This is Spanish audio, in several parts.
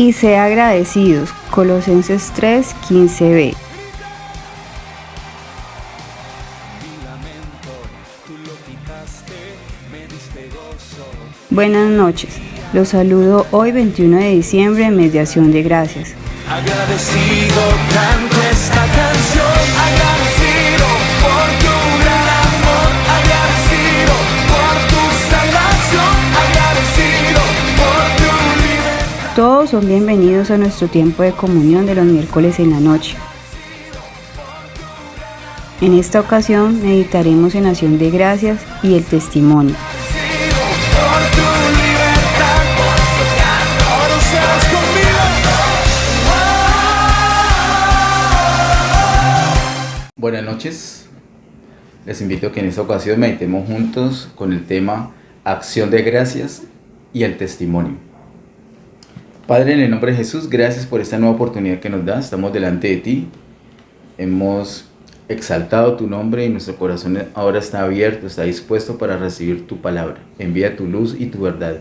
y sea agradecidos. Colosenses 3:15b. Buenas noches, los saludo hoy 21 de diciembre, mes de Acción de Gracias. Agradecido canto esta canción, agradecido por tu gran amor, agradecido por tu salvación, agradecido por tu libertad. Todos son bienvenidos a nuestro tiempo de comunión de los miércoles en la noche. En esta ocasión meditaremos en Acción de Gracias y el testimonio. Buenas noches, les invito a que en esta ocasión meditemos juntos con el tema Acción de Gracias y el testimonio. Padre, en el nombre de Jesús, gracias por esta nueva oportunidad que nos das. Estamos delante de ti, hemos exaltado tu nombre y nuestro corazón ahora está abierto, está dispuesto para recibir tu palabra. Envía tu luz y tu verdad.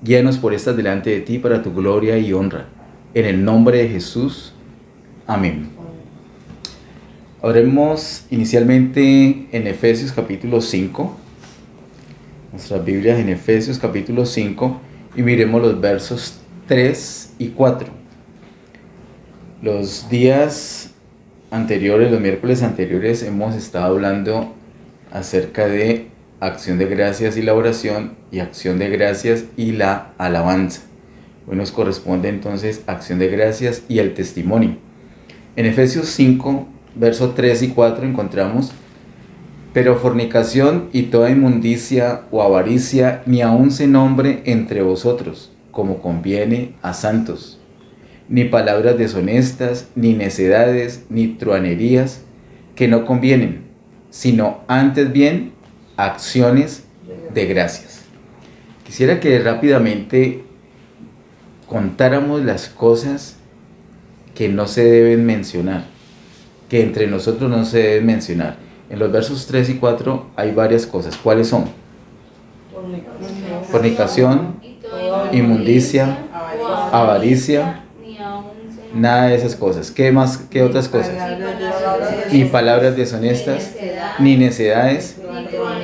Guíanos por estas delante de ti para tu gloria y honra. En el nombre de Jesús, amén. Oremos inicialmente en Efesios capítulo 5, nuestras Biblias en Efesios capítulo 5, y miremos los versos 3 y 4. Los días anteriores, los miércoles anteriores, hemos estado hablando acerca de acción de gracias y la oración, y acción de gracias y la alabanza. Hoy nos corresponde entonces acción de gracias y el testimonio. En Efesios 5, versos 3 y 4 encontramos: pero fornicación y toda inmundicia o avaricia ni aun se nombre entre vosotros, como conviene a santos, ni palabras deshonestas, ni necedades, ni truanerías, que no convienen, sino antes bien acciones de gracias. Quisiera que rápidamente contáramos las cosas que no se deben mencionar, que entre nosotros no se deben mencionar. En los versos 3 y 4 hay varias cosas. ¿Cuáles son? Fornicación, inmundicia, avaricia, nada de esas cosas. ¿Qué más? ¿Qué otras cosas? Ni palabras deshonestas, ni necedades,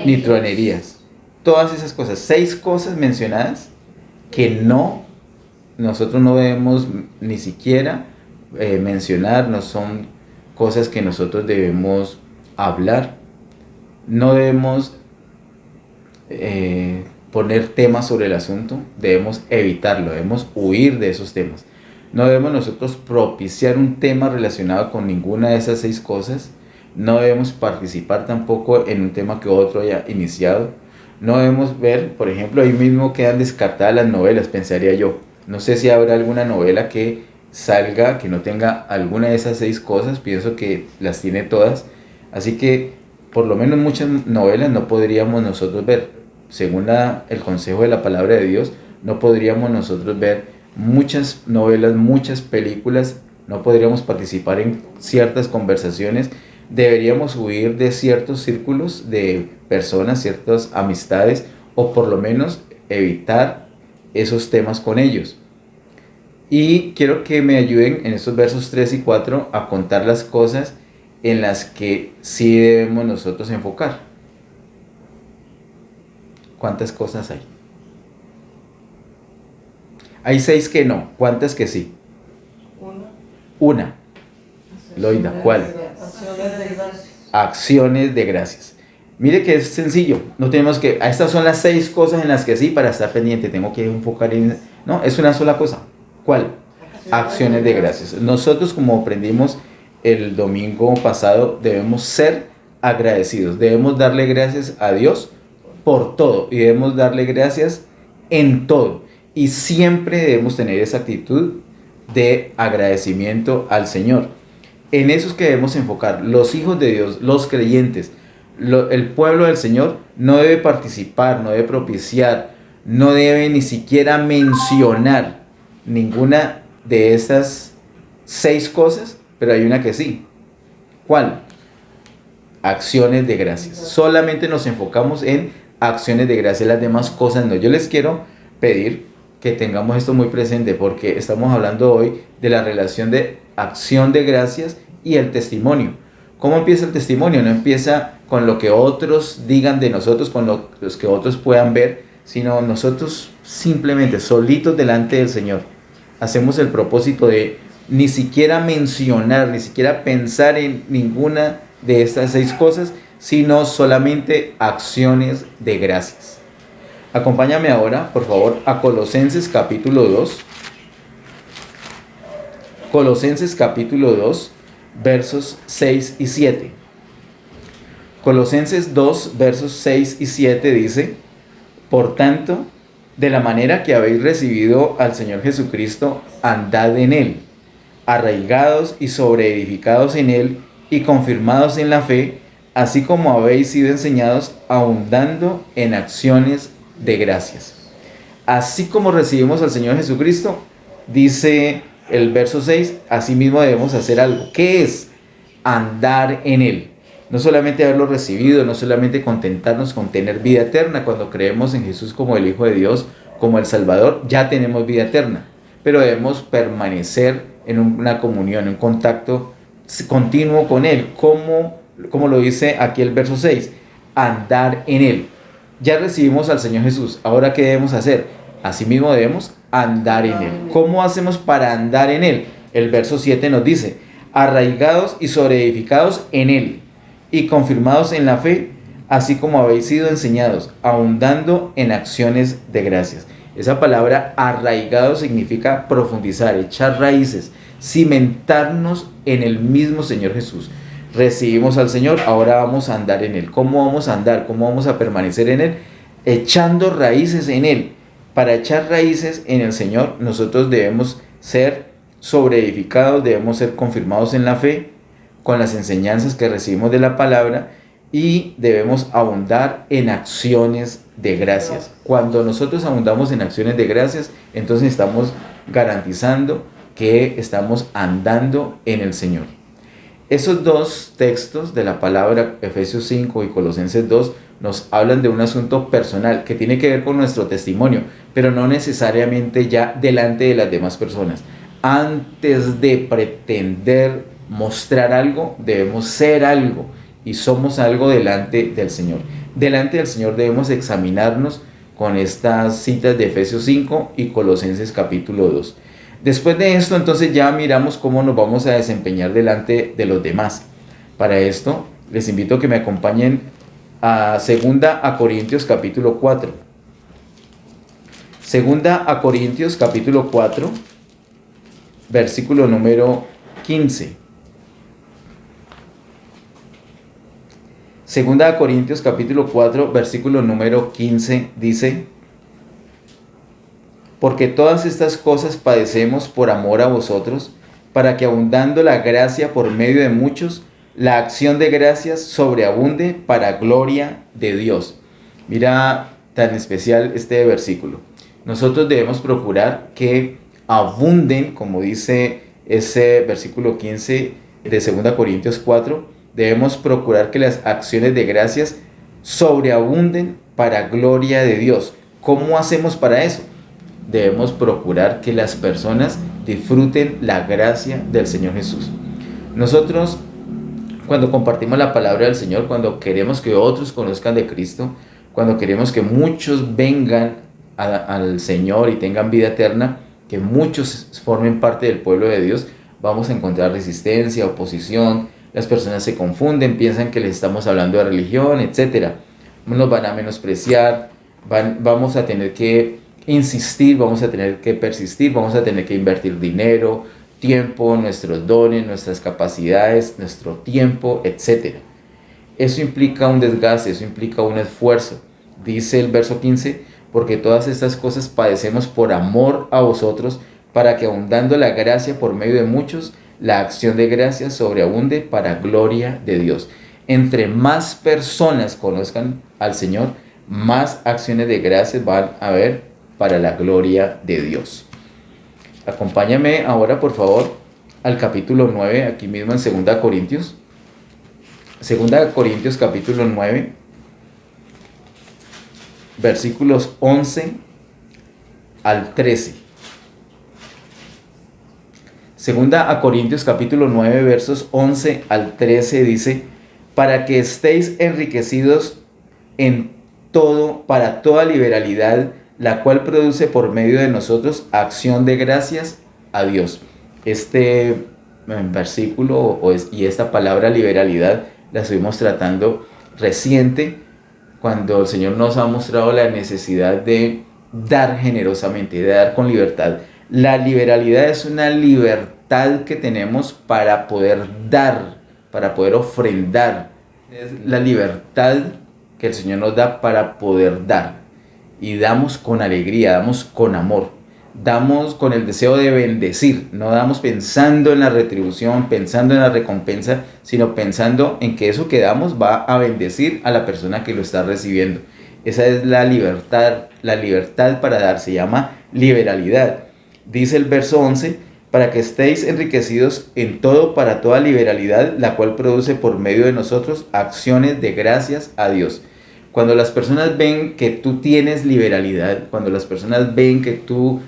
ni truanerías. Todas esas cosas, 6 cosas mencionadas que nosotros no debemos ni siquiera mencionar, no son cosas que nosotros debemos hablar. No debemos poner temas sobre el asunto, debemos evitarlo, debemos huir de esos temas. No debemos nosotros propiciar un tema relacionado con ninguna de esas 6 cosas. No debemos participar tampoco en un tema que otro haya iniciado. No debemos ver, por ejemplo, ahí mismo quedan descartadas las novelas, pensaría yo. No sé si habrá alguna novela que salga que no tenga alguna de esas 6 cosas. Pienso que las tiene todas, así que por lo menos muchas novelas no podríamos nosotros ver. Según el consejo de la palabra de Dios, no podríamos nosotros ver muchas novelas, muchas películas, no podríamos participar en ciertas conversaciones. Deberíamos huir de ciertos círculos de personas, ciertas amistades, o por lo menos evitar esos temas con ellos. Y quiero que me ayuden en estos versos 3 y 4 a contar las cosas en las que sí debemos nosotros enfocar. ¿Cuántas cosas hay? Hay 6 que no. ¿Cuántas que sí? Una. Loida, ¿cuál? Acciones de gracias. Mire que es sencillo. No tenemos que... Estas son las 6 cosas en las que sí, para estar pendiente. Tengo que enfocar en... No, es una sola cosa. ¿Cuál? Acciones de gracias. Nosotros, como aprendimos el domingo pasado, debemos ser agradecidos. Debemos darle gracias a Dios por todo. Y debemos darle gracias en todo. Y siempre debemos tener esa actitud de agradecimiento al Señor. En eso es que debemos enfocar. Los hijos de Dios, los creyentes, el pueblo del Señor no debe participar, no debe propiciar, no debe ni siquiera mencionar ninguna de estas 6 cosas, pero hay una que sí. ¿Cuál? Acciones de gracias. Solamente nos enfocamos en acciones de gracias, las demás cosas no. Yo les quiero pedir que tengamos esto muy presente, porque estamos hablando hoy de la relación de acción de gracias y el testimonio. ¿Cómo empieza el testimonio? No empieza con lo que otros digan de nosotros, con los que otros puedan ver, sino nosotros simplemente solitos delante del Señor hacemos el propósito de ni siquiera mencionar, ni siquiera pensar en ninguna de estas 6 cosas, sino solamente acciones de gracias. Acompáñame ahora, por favor, a Colosenses capítulo 2. Colosenses capítulo 2, versos 6 y 7. Colosenses 2, versos 6 y 7 dice: por tanto, de la manera que habéis recibido al Señor Jesucristo, andad en Él, arraigados y sobreedificados en Él y confirmados en la fe, así como habéis sido enseñados, abundando en acciones de gracias. Así como recibimos al Señor Jesucristo, dice el verso 6, así mismo debemos hacer algo. ¿Qué es? Andar en Él. No solamente haberlo recibido, no solamente contentarnos con tener vida eterna. Cuando creemos en Jesús como el Hijo de Dios, como el Salvador, ya tenemos vida eterna. Pero debemos permanecer en una comunión, en un contacto continuo con Él. Como lo dice aquí el verso 6, andar en Él. Ya recibimos al Señor Jesús. ¿Ahora qué debemos hacer? Asimismo debemos andar en Él. ¿Cómo hacemos para andar en Él? El verso 7 nos dice: arraigados y sobreedificados en Él y confirmados en la fe, así como habéis sido enseñados, abundando en acciones de gracias. Esa palabra arraigado significa profundizar, echar raíces, cimentarnos en el mismo Señor Jesús. Recibimos al Señor, ahora vamos a andar en Él. ¿Cómo vamos a andar? ¿Cómo vamos a permanecer en Él? Echando raíces en Él. Para echar raíces en el Señor, nosotros debemos ser sobreedificados, debemos ser confirmados en la fe, con las enseñanzas que recibimos de la palabra, y debemos abundar en acciones de gracias. Cuando nosotros abundamos en acciones de gracias, entonces estamos garantizando que estamos andando en el Señor. Esos 2 textos de la palabra, Efesios 5 y Colosenses 2, nos hablan de un asunto personal que tiene que ver con nuestro testimonio, pero no necesariamente ya delante de las demás personas. Antes de pretender mostrar algo, debemos ser algo, y somos algo delante del Señor. Delante del Señor debemos examinarnos con estas citas de Efesios 5 y Colosenses capítulo 2. Después de esto, entonces ya miramos cómo nos vamos a desempeñar delante de los demás. Para esto, les invito a que me acompañen a 2 Corintios capítulo 4. 2 Corintios capítulo 4, versículo número 15. 2 Corintios capítulo 4, versículo número 15 dice: porque todas estas cosas padecemos por amor a vosotros, para que abundando la gracia por medio de muchos, la acción de gracias sobreabunde para gloria de Dios. Mira tan especial este versículo. Nosotros debemos procurar que abunden, como dice ese versículo 15 de 2 Corintios 4, debemos procurar que las acciones de gracias sobreabunden para gloria de Dios. ¿Cómo hacemos para eso? Debemos procurar que las personas disfruten la gracia del Señor Jesús. Nosotros, cuando compartimos la palabra del Señor, cuando queremos que otros conozcan de Cristo, cuando queremos que muchos vengan al Señor y tengan vida eterna, que muchos formen parte del pueblo de Dios, vamos a encontrar resistencia, oposición. Las personas se confunden, piensan que les estamos hablando de religión, etc. Nos van a menospreciar, vamos a tener que insistir, vamos a tener que persistir, vamos a tener que invertir dinero, tiempo, nuestros dones, nuestras capacidades, nuestro tiempo, etc. Eso implica un desgaste, eso implica un esfuerzo. Dice el verso 15, porque todas estas cosas padecemos por amor a vosotros, para que abundando la gracia por medio de muchos, la acción de gracias sobreabunde para gloria de Dios. Entre más personas conozcan al Señor, más acciones de gracias van a haber para la gloria de Dios. Acompáñame ahora, por favor, al capítulo 9, aquí mismo en 2 Corintios. 2 Corintios capítulo 9, versículos 11 al 13. Segunda a Corintios capítulo 9 versos 11 al 13 dice: para que estéis enriquecidos en todo, para toda liberalidad, la cual produce por medio de nosotros acción de gracias a Dios. Este versículo y esta palabra liberalidad la estuvimos tratando reciente, cuando el Señor nos ha mostrado la necesidad de dar generosamente, de dar con libertad. La liberalidad es una libertad que tenemos para poder dar, para poder ofrendar. Es la libertad que el Señor nos da para poder dar. Y damos con alegría, damos con amor, damos con el deseo de bendecir. No damos pensando en la retribución, pensando en la recompensa, sino pensando en que eso que damos va a bendecir a la persona que lo está recibiendo. Esa es la libertad para dar, se llama liberalidad. Dice el verso 11: para que estéis enriquecidos en todo para toda liberalidad, la cual produce por medio de nosotros acciones de gracias a Dios. Cuando las personas ven que tú tienes liberalidad, cuando las personas ven que tú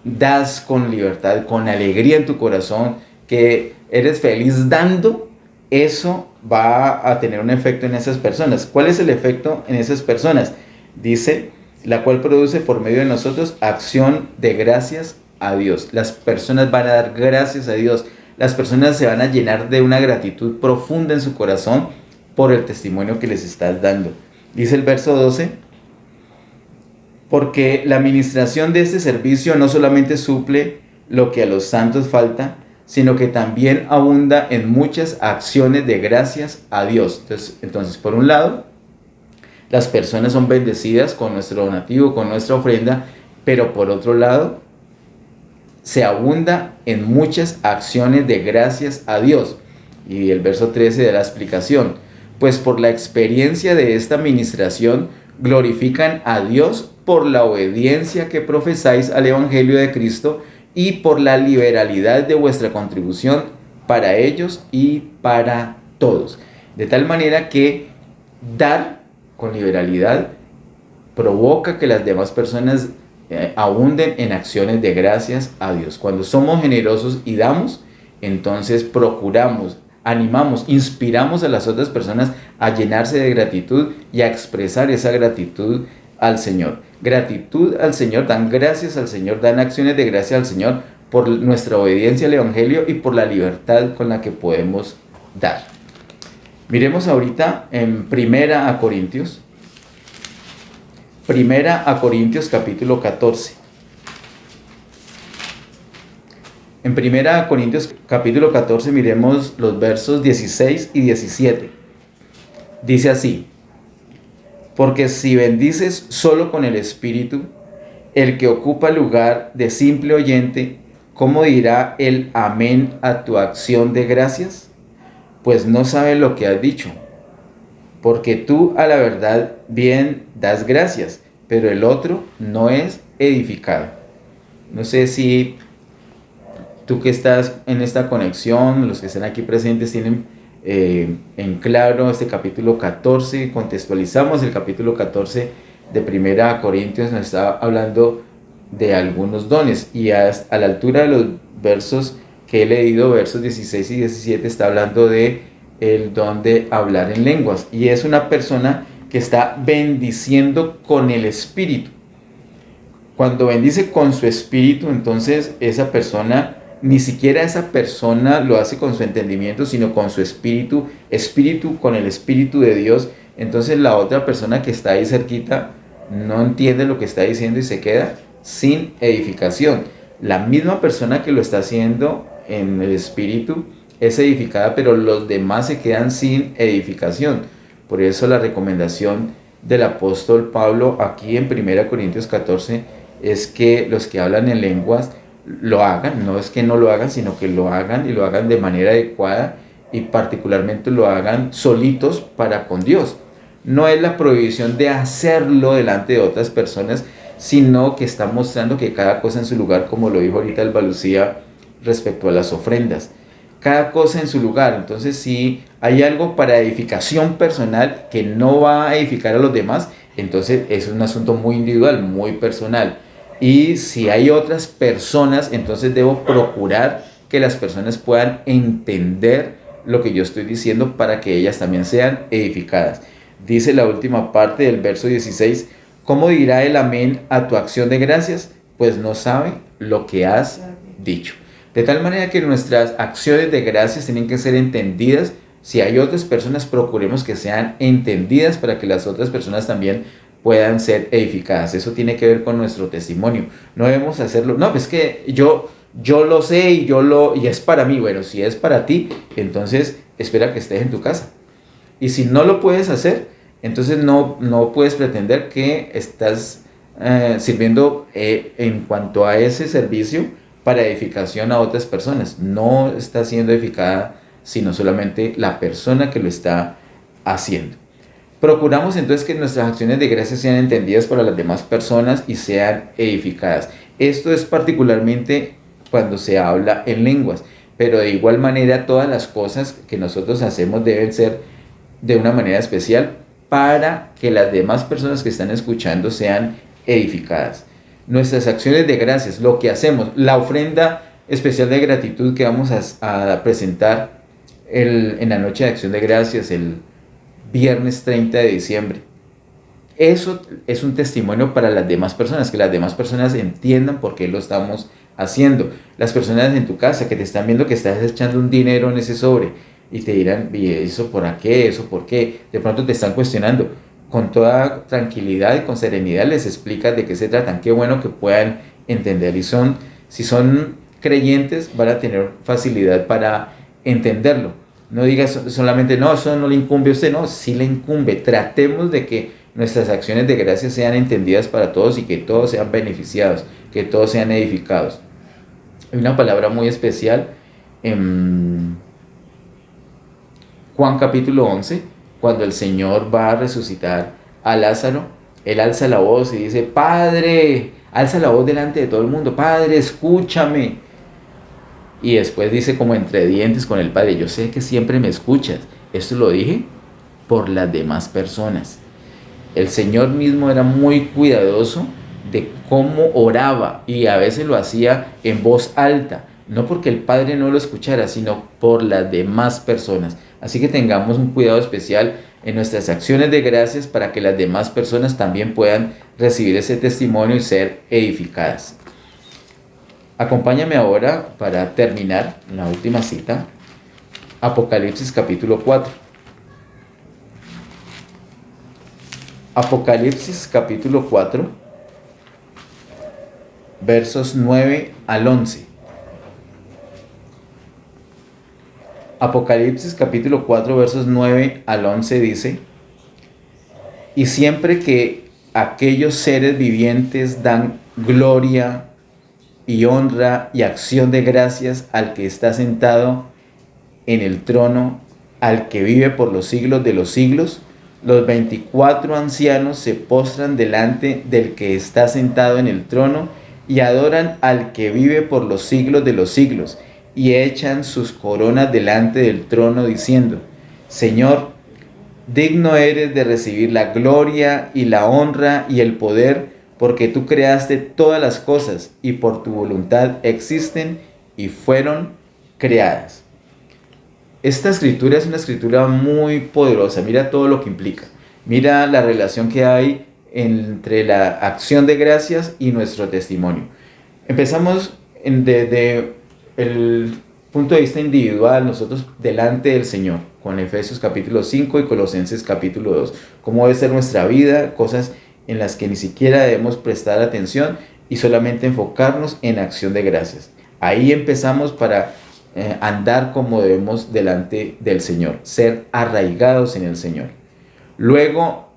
das con libertad, con alegría en tu corazón, que eres feliz dando, eso va a tener un efecto en esas personas. ¿Cuál es el efecto en esas personas? Dice, la cual produce por medio de nosotros acción de gracias a Dios. Las personas van a dar gracias a Dios. Las personas se van a llenar de una gratitud profunda en su corazón por el testimonio que les estás dando. Dice el verso 12: porque la administración de este servicio no solamente suple lo que a los santos falta, sino que también abunda en muchas acciones de gracias a Dios. Entonces, por un lado, las personas son bendecidas con nuestro donativo, con nuestra ofrenda, pero por otro lado, se abunda en muchas acciones de gracias a Dios. Y el verso 13 da la explicación: pues por la experiencia de esta administración glorifican a Dios por la obediencia que profesáis al Evangelio de Cristo y por la liberalidad de vuestra contribución para ellos y para todos. De tal manera que dar con liberalidad provoca que las demás personas abunden en acciones de gracias a Dios. Cuando somos generosos y damos, entonces procuramos, animamos, inspiramos a las otras personas a llenarse de gratitud y a expresar esa gratitud al Señor. Gratitud al Señor, dan gracias al Señor, dan acciones de gracias al Señor por nuestra obediencia al Evangelio y por la libertad con la que podemos dar. Miremos ahorita en Primera a Corintios capítulo 14. En Primera Corintios capítulo 14 miremos los versos 16 y 17. Dice así: porque si bendices solo con el Espíritu, el que ocupa lugar de simple oyente, ¿cómo dirá el amén a tu acción de gracias? Pues no sabe lo que has dicho, porque tú a la verdad bien das gracias, pero el otro no es edificado. No sé si tú que estás en esta conexión, los que están aquí presentes tienen en claro este capítulo 14, contextualizamos el capítulo 14 de Primera Corintios, nos está hablando de algunos dones, y a la altura de los versos que he leído, versos 16 y 17, está hablando de el don de hablar en lenguas, y es una persona que está bendiciendo con el Espíritu. Cuando bendice con su Espíritu, entonces esa persona, ni siquiera esa persona lo hace con su entendimiento, sino con su espíritu, con el Espíritu de Dios. Entonces la otra persona que está ahí cerquita no entiende lo que está diciendo y se queda sin edificación. La misma persona que lo está haciendo en el Espíritu es edificada, pero los demás se quedan sin edificación. Por eso la recomendación del apóstol Pablo aquí en 1 Corintios 14 es que los que hablan en lenguas lo hagan, no es que no lo hagan, sino que lo hagan y lo hagan de manera adecuada, y particularmente lo hagan solitos para con Dios. No es la prohibición de hacerlo delante de otras personas, sino que está mostrando que cada cosa en su lugar, como lo dijo ahorita el Balucía respecto a las ofrendas. Cada cosa en su lugar. Entonces, si hay algo para edificación personal que no va a edificar a los demás, entonces es un asunto muy individual, muy personal. Y si hay otras personas, entonces debo procurar que las personas puedan entender lo que yo estoy diciendo para que ellas también sean edificadas. Dice la última parte del verso 16, ¿cómo dirá el amén a tu acción de gracias? Pues no sabe lo que has dicho. De tal manera que nuestras acciones de gracias tienen que ser entendidas. Si hay otras personas, procuremos que sean entendidas para que las otras personas también puedan ser edificadas. Eso tiene que ver con nuestro testimonio. No debemos hacerlo, no, pues que yo lo sé y es para mí. Bueno, si es para ti, entonces espera que estés en tu casa. Y si no lo puedes hacer, entonces no puedes pretender que estás sirviendo en cuanto a ese servicio para edificación a otras personas. No está siendo edificada sino solamente la persona que lo está haciendo. Procuramos entonces que nuestras acciones de gracia sean entendidas por las demás personas y sean edificadas. Esto es particularmente cuando se habla en lenguas, pero de igual manera todas las cosas que nosotros hacemos deben ser de una manera especial para que las demás personas que están escuchando sean edificadas. Nuestras acciones de gracias, lo que hacemos, la ofrenda especial de gratitud que vamos a presentar en la noche de acción de gracias, el viernes 30 de diciembre. Eso es un testimonio para las demás personas, que las demás personas entiendan por qué lo estamos haciendo. Las personas en tu casa que te están viendo que estás echando un dinero en ese sobre y te dirán, ¿y eso por qué? ¿Eso por qué? De pronto te están cuestionando. Con toda tranquilidad y con serenidad les explicas de qué se tratan. Qué bueno que puedan entender. Y si son creyentes, van a tener facilidad para entenderlo. No digas solamente, no, eso no le incumbe a usted. No, sí le incumbe. Tratemos de que nuestras acciones de gracia sean entendidas para todos y que todos sean beneficiados, que todos sean edificados. Hay una palabra muy especial en Juan capítulo 11, cuando el Señor va a resucitar a Lázaro. Él alza la voz y dice, Padre, alza la voz delante de todo el mundo, Padre, escúchame. Y después dice como entre dientes con el Padre, yo sé que siempre me escuchas. Esto lo dije por las demás personas. El Señor mismo era muy cuidadoso de cómo oraba y a veces lo hacía en voz alta, no porque el Padre no lo escuchara, sino por las demás personas. Así que tengamos un cuidado especial en nuestras acciones de gracias para que las demás personas también puedan recibir ese testimonio y ser edificadas. Acompáñame ahora para terminar la última cita, Apocalipsis capítulo 4. Apocalipsis capítulo 4, versos 9 al 11. Apocalipsis capítulo 4, versos 9 al 11 dice, y siempre que aquellos seres vivientes dan gloria y honra y acción de gracias al que está sentado en el trono, al que vive por los siglos de los siglos, los 24 ancianos se postran delante del que está sentado en el trono y adoran al que vive por los siglos de los siglos y echan sus coronas delante del trono diciendo, Señor, digno eres de recibir la gloria y la honra y el poder, porque tú creaste todas las cosas y por tu voluntad existen y fueron creadas. Esta escritura es una escritura muy poderosa. Mira todo lo que implica. Mira la relación que hay entre la acción de gracias y nuestro testimonio. Empezamos desde el punto de vista individual, nosotros delante del Señor, con Efesios capítulo 5 y Colosenses capítulo 2. Cómo debe ser nuestra vida, cosas en las que ni siquiera debemos prestar atención y solamente enfocarnos en acción de gracias. Ahí empezamos para andar como debemos delante del Señor, ser arraigados en el Señor. Luego,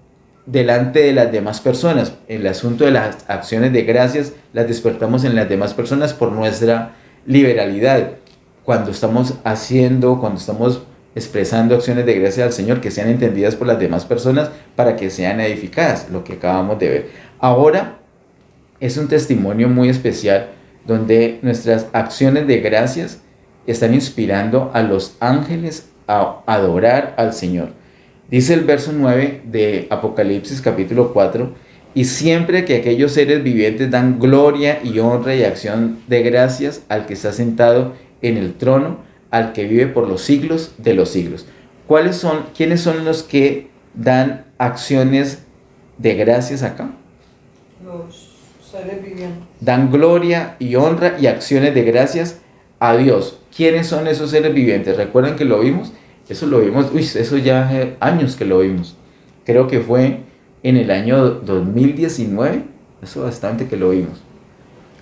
delante de las demás personas, el asunto de las acciones de gracias las despertamos en las demás personas por nuestra liberalidad. Cuando estamos expresando acciones de gracias al Señor, que sean entendidas por las demás personas para que sean edificadas, lo que acabamos de ver. Ahora es un testimonio muy especial donde nuestras acciones de gracias están inspirando a los ángeles a adorar al Señor. Dice el verso 9 de Apocalipsis capítulo 4, Y siempre que aquellos seres vivientes dan gloria y honra y acción de gracias al que está sentado en el trono, al que vive por los siglos de los siglos. ¿Quiénes son los que dan acciones de gracias acá? Los seres vivientes. Dan gloria y honra y acciones de gracias a Dios. ¿Quiénes son esos seres vivientes? ¿Recuerdan que lo vimos? Eso lo vimos, eso ya hace años que lo vimos. Creo que fue en el año 2019, eso bastante que lo vimos.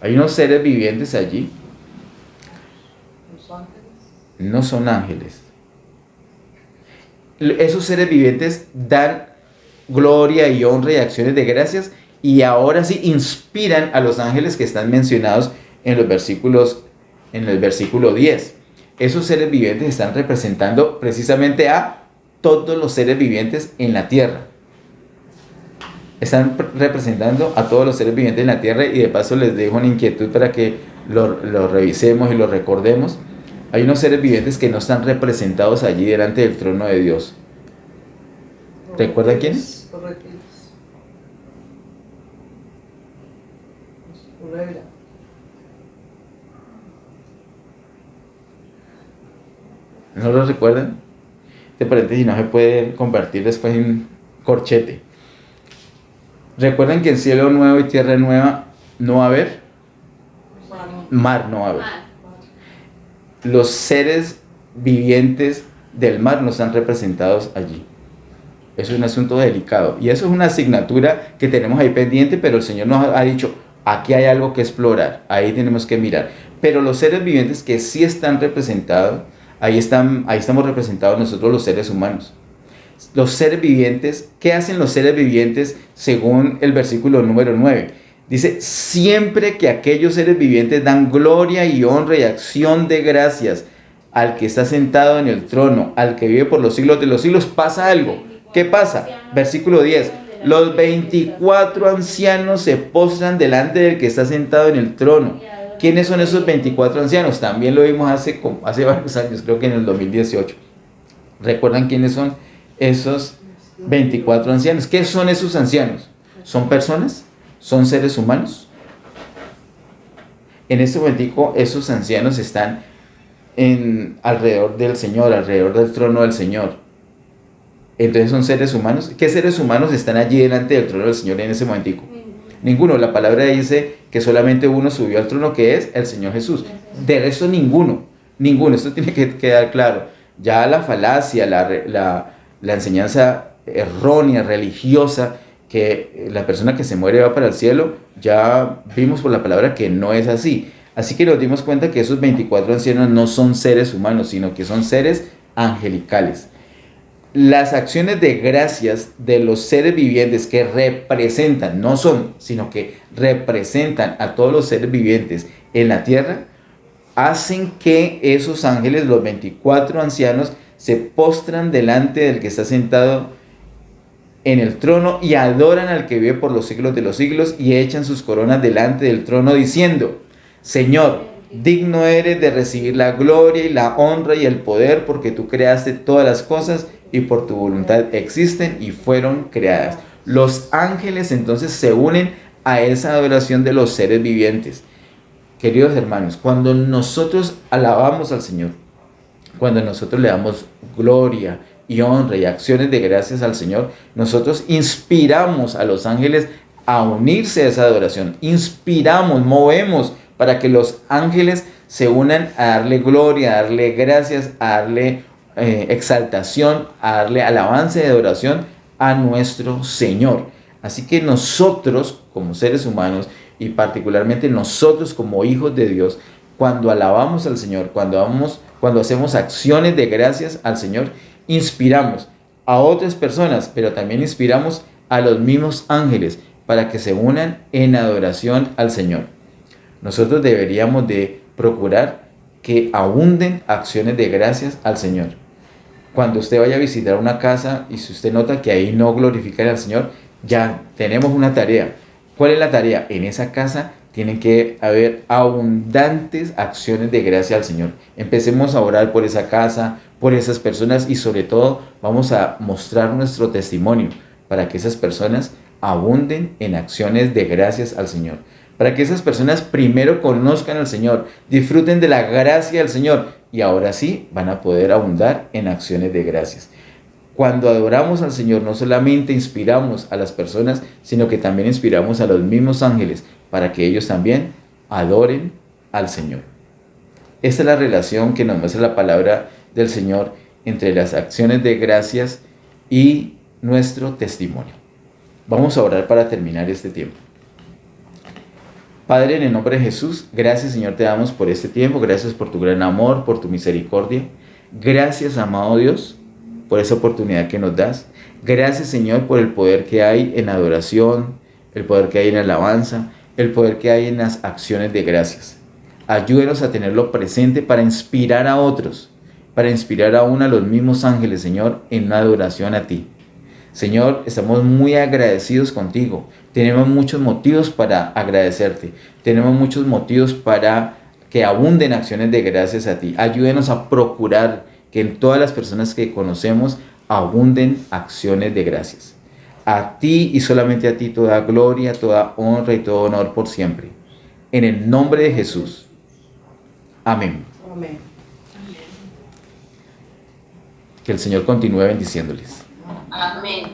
Hay unos seres vivientes allí. Los ángeles. No son ángeles. Esos seres vivientes dan gloria y honra y acciones de gracias y ahora sí inspiran a los ángeles que están mencionados en el versículo 10. Esos seres vivientes están representando precisamente a todos los seres vivientes en la tierra. Están representando a todos los seres vivientes en la tierra y de paso les dejo una inquietud para que lo revisemos y lo recordemos. Hay unos seres vivientes que no están representados allí delante del trono de Dios. ¿Recuerdan quiénes? Los reptiles. Los culebras. ¿No lo recuerdan? Este paréntesis no se puede convertir después en corchete. ¿Recuerdan que en cielo nuevo y tierra nueva no va a haber? Mar no va a haber. Los seres vivientes del mar no están representados allí. Eso es un asunto delicado. Y eso es una asignatura que tenemos ahí pendiente, pero el Señor nos ha dicho, aquí hay algo que explorar, ahí tenemos que mirar. Pero los seres vivientes que sí están representados, ahí estamos representados nosotros los seres humanos. Los seres vivientes, ¿qué hacen los seres vivientes según el versículo número 9? Dice, siempre que aquellos seres vivientes dan gloria y honra y acción de gracias al que está sentado en el trono, al que vive por los siglos de los siglos, pasa algo. ¿Qué pasa? Versículo 10. Los 24 ancianos se postran delante del que está sentado en el trono. ¿Quiénes son esos 24 ancianos? También lo vimos hace varios años, creo que en el 2018. ¿Recuerdan quiénes son esos 24 ancianos? ¿Qué son esos ancianos? ¿Son personas? ¿Son seres humanos? En este momento esos ancianos están alrededor del Señor, alrededor del trono del Señor. Entonces son seres humanos. ¿Qué seres humanos están allí delante del trono del Señor en ese momentico? Ninguno. La palabra dice que solamente uno subió al trono, que es el Señor Jesús. De resto ninguno. Esto tiene que quedar claro. Ya la falacia, la enseñanza errónea, religiosa, que la persona que se muere va para el cielo, ya vimos por la palabra que no es así. Así que nos dimos cuenta que esos 24 ancianos no son seres humanos, sino que son seres angelicales. Las acciones de gracias de los seres vivientes que representan, no son, sino que representan a todos los seres vivientes en la tierra, hacen que esos ángeles, los 24 ancianos, se postran delante del que está sentado en el trono y adoran al que vive por los siglos de los siglos y echan sus coronas delante del trono diciendo, Señor, digno eres de recibir la gloria y la honra y el poder porque tú creaste todas las cosas y por tu voluntad existen y fueron creadas. Los ángeles entonces se unen a esa adoración de los seres vivientes. Queridos hermanos, cuando nosotros alabamos al Señor, cuando nosotros le damos gloria y honra y acciones de gracias al Señor, nosotros inspiramos a los ángeles a unirse a esa adoración. Inspiramos, movemos para que los ángeles se unan a darle gloria, a darle gracias, a darle exaltación, a darle alabanza y adoración a nuestro Señor. Así que nosotros como seres humanos y particularmente nosotros como hijos de Dios, cuando alabamos al Señor, cuando hacemos acciones de gracias al Señor, inspiramos a otras personas, pero también inspiramos a los mismos ángeles para que se unan en adoración al Señor. Nosotros deberíamos de procurar que abunden acciones de gracias al Señor. Cuando usted vaya a visitar una casa y si usted nota que ahí no glorifican al Señor, ya tenemos una tarea. ¿Cuál es la tarea? En esa casa tienen que haber abundantes acciones de gracia al Señor. Empecemos a orar por esa casa, por esas personas y sobre todo vamos a mostrar nuestro testimonio para que esas personas abunden en acciones de gracias al Señor. Para que esas personas primero conozcan al Señor, disfruten de la gracia del Señor y ahora sí van a poder abundar en acciones de gracias. Cuando adoramos al Señor, no solamente inspiramos a las personas, sino que también inspiramos a los mismos ángeles para que ellos también adoren al Señor. Esta es la relación que nos muestra la palabra del Señor entre las acciones de gracias y nuestro testimonio. Vamos a orar para terminar este tiempo. Padre, en el nombre de Jesús, gracias Señor te damos por este tiempo, gracias por tu gran amor, por tu misericordia. Gracias, amado Dios, por esa oportunidad que nos das. Gracias Señor por el poder que hay en la adoración, el poder que hay en la alabanza, el poder que hay en las acciones de gracias. Ayúdenos a tenerlo presente para inspirar a otros, para inspirar aún a los mismos ángeles, Señor, en una adoración a ti. Señor, estamos muy agradecidos contigo. Tenemos muchos motivos para agradecerte. Tenemos muchos motivos para que abunden acciones de gracias a ti. Ayúdenos a procurar que en todas las personas que conocemos abunden acciones de gracias. A ti y solamente a ti toda gloria, toda honra y todo honor por siempre. En el nombre de Jesús. Amén. Amén. Que el Señor continúe bendiciéndoles. Amén.